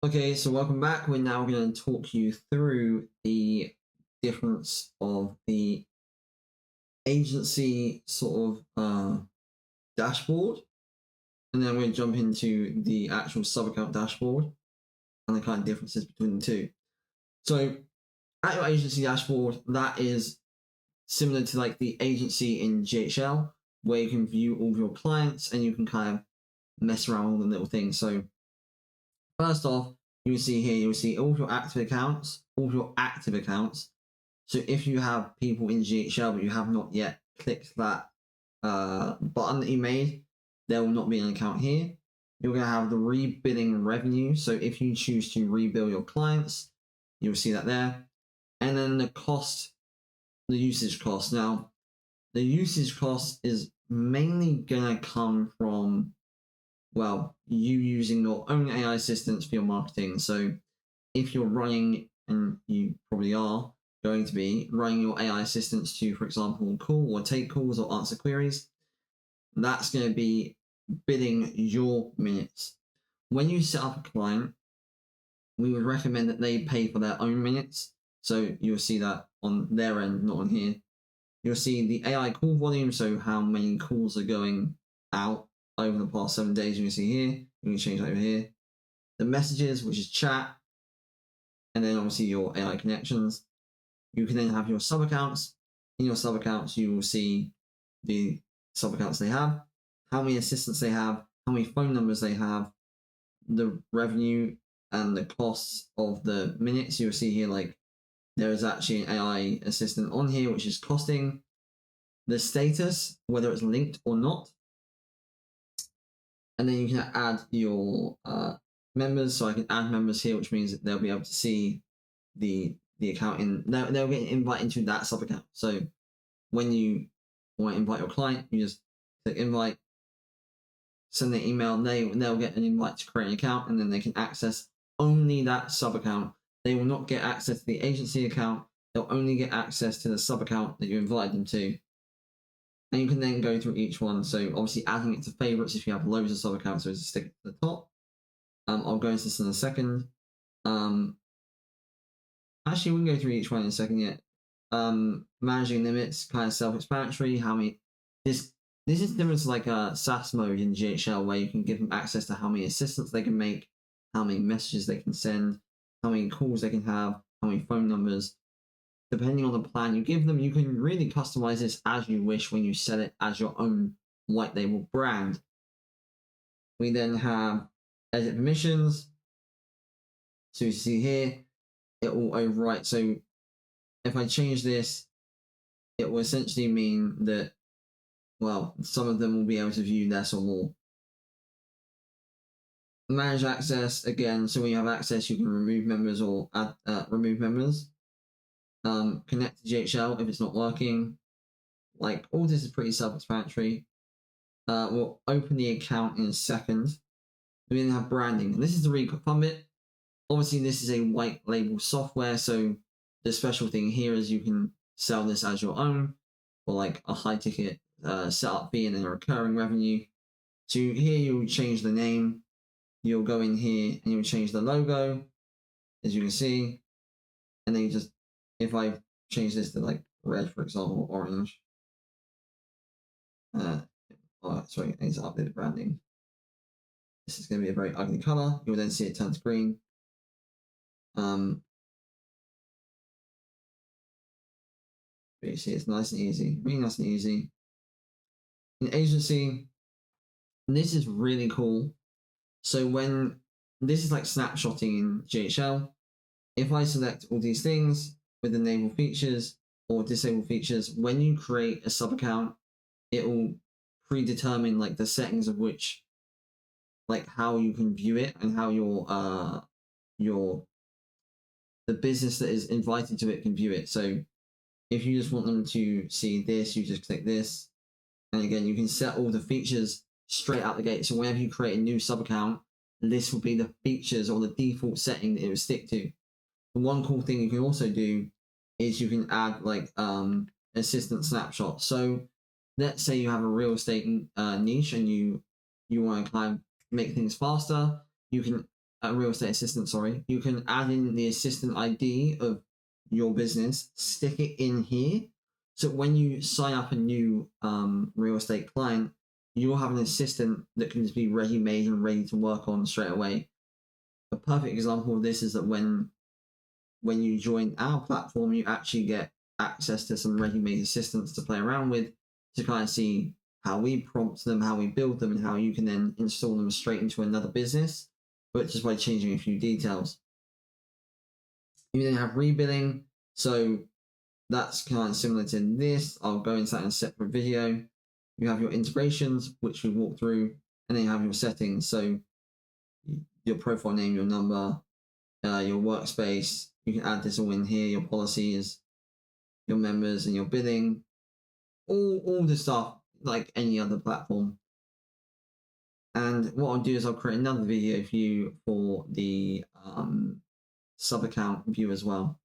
Okay, so welcome back. We're now going to talk you through the difference of the agency sort of dashboard, and then we're going to jump into the actual sub-account dashboard and the kind of differences between the two. So at your agency dashboard, that is similar to like the agency in GHL, where you can view all of your clients and you can kind of mess around with all the little things. So first off, you will see here, you will see all of your active accounts, So if you have people in GHL but you have not yet clicked that button that you made, there will not be an account here. You're going to have the rebilling revenue. So if you choose to rebill your clients, you'll see that there. And then the cost, the usage cost. Now, the usage cost is mainly going to come from, well, you using your own AI assistants for your marketing. So if you're running, and you probably are going to be running your AI assistants to, for example, call or take calls or answer queries, that's going to be bidding your minutes. When you set up a client, we would recommend that they pay for their own minutes. So you'll see that on their end, not on here. You'll see the AI call volume, so how many calls are going out over the past 7 days. You can see here. You can change that over here. The messages, which is chat, and then obviously your AI connections. You can then have your sub accounts. In your sub accounts, you will see the sub accounts they have, how many assistants they have, how many phone numbers they have, the revenue and the costs of the minutes. You'll see here, like, there is actually an AI assistant on here, which is costing, the status, whether it's linked or not. And then you can add your members. So I can add members here, which means that they'll be able to see the account in, they'll get an invite into that sub account. So when you want to invite your client, you just click invite, send the email, they'll get an invite to create an account, and then they can access only that sub account. They will not get access to the agency account. They'll only get access to the sub account that you invited them to. And you can then go through each one. So obviously adding it to favorites if you have loads of sub accounts, so just stick it to the top. I'll go into this in a second. Actually, we can go through each one in a second yet. Managing limits, kind of self-explanatory. How many? This is similar to like a SaaS mode in GHL, where you can give them access to how many assistants they can make, how many messages they can send, how many calls they can have, how many phone numbers. Depending on the plan you give them, you can really customize this as you wish when you set it as your own white label brand. We then have edit permissions. So you see here, it will overwrite. So if I change this, it will essentially mean that, well, some of them will be able to view less or more. Manage access, again, so when you have access, you can remove members or add, remove members. Connect to GHL if it's not working. Like, all this is pretty self-explanatory. We'll open the account in a second. We then have branding. And this is the really quick fun bit. Obviously, this is a white label software, so the special thing here is you can sell this as your own, or like a high ticket setup fee and then a recurring revenue. So here you'll change the name. You'll go in here and you'll change the logo, as you can see. And then you just, if I change this to like red, for example, or orange. Sorry, I need to update the branding. This is going to be a very ugly color. You'll then see it turn to green. You see, it's nice and easy, really nice and easy. In agency, this is really cool. So when this is like snapshotting in GHL, if I select all these things with enable features or disable features, when you create a sub account, it will predetermine like the settings of which, like how you can view it and how the business that is invited to it can view it. So if you just want them to see this, you just click this. And again, you can set all the features straight out the gate. So whenever you create a new sub account, this will be the features or the default setting that it would stick to. The one cool thing you can also do is you can add like assistant snapshot. So let's say you have a real estate niche and you want to kind of make things faster. You can a real estate assistant, sorry, you can add in the assistant ID of your business, stick it in here. So when you sign up a new real estate client, you'll have an assistant that can just be ready made and ready to work on straight away. A perfect example of this is that when you join our platform, you actually get access to some ready-made assistants to play around with, to kind of see how we prompt them, how we build them, and how you can then install them straight into another business, but just by changing a few details. You then have rebilling, so that's kind of similar to this. I'll go into that in a separate video. You have your integrations, which we walk through, and then you have your settings. So your profile name, your number, your workspace. You can add this all in here. Your policies, your members, and your billing. All the stuff like any other platform. And what I'll do is I'll create another video for you for the sub account view as well.